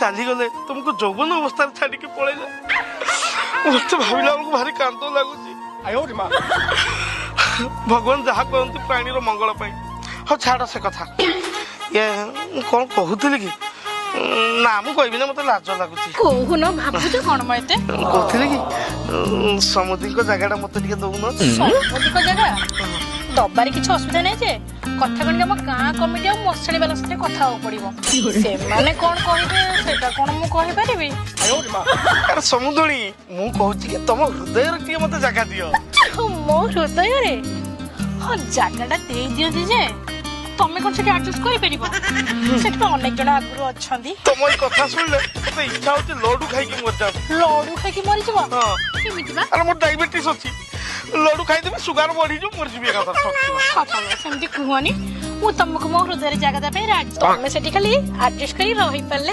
ଚାଲିଗଲେ ତୁମକୁ ଯୌବନ ଅବସ୍ଥାରେ ଛାଡିକି ପଳେଇଲେ ମତେ ଭାବିଲା ବେଳକୁ ଭାରି କାନ୍ଦ ଲାଗୁଛି। ଭଗବାନ ଯାହା କରନ୍ତି ପ୍ରାଣୀର ମଙ୍ଗଳ ପାଇଁ। ହଉ ଛାଡ ସେ କଥା। ମୁଁ କଣ କହୁଥିଲି କି ନା ମୁଁ କହିବି ନା ମତେ ଲାଜ ଲାଗୁଛି। କହୁନ ଭାବୁଛ କଣ ମ ଏତେ? କହୁଥିଲି କି ସମୁଦ୍ରୀଙ୍କ ଜାଗାଟା ମତେ ଟିକେ ଦଉନ। ସମୁଦ୍ରୀଙ୍କ ଜାଗା ଦବାରେ କିଛି ଅସୁବିଧା ନାହିଁ ଯେ କଥା କଣ ଆମ ଗାଁ କମିଟି ଆଉ ମଶାଣି ବାଲା ସାথে କଥା ହବାକୁ ପଡିବ। ସେମାନେ କଣ କହିବେ ସେଟା କଣ ମୁଁ କହିପାରିବି? ଆରେ ସମୁଦ୍ରୀ ମୁଁ କହୁଛି କି ତମ ହୃଦୟରେ ଟିକେ ମତେ ଜାଗା ଦିଅ। ମୋ ହୃଦୟରେ ହଁ ଜାଗାଟା ଦେଇ ଦିଅନ୍ତି ଯେ ତମେ କଣ ସେଠି ଆଡଜଷ୍ଟ କରିପାରିବ? ସେଠି ତ ଅନେକ ଜଣ ଆଗରୁ ଅଛନ୍ତି। ତମ ଏଇ କଥା ଶୁଣିଲେ ମତେ ଇଚ୍ଛା ହଉଛି ଲଡୁ ଖାଇକି ମରିଯାନ୍ତି। ଲଡୁ ଖାଇକି ମରିଯିବ? ହଁ। କେମିତି ବା? ଆରେ ମୋର ଡାଇବେଟିସ୍ ଅଛି, ଲଡୁ ଖାଇଦେବି ସୁଗାର ବଢିଯିବ ମରିଯିବି ଏକାଥରେ। ସେମିତି କୁହନି, ମୁଁ ତମକୁ ମୋ ହୃଦୟରେ ଜାଗା ଦେବା ପାଇଁ ରାଜି। ତମେ ସେଠି ଖାଲି ଆଡଜଷ୍ଟ କରି ରହିପାରିଲେ।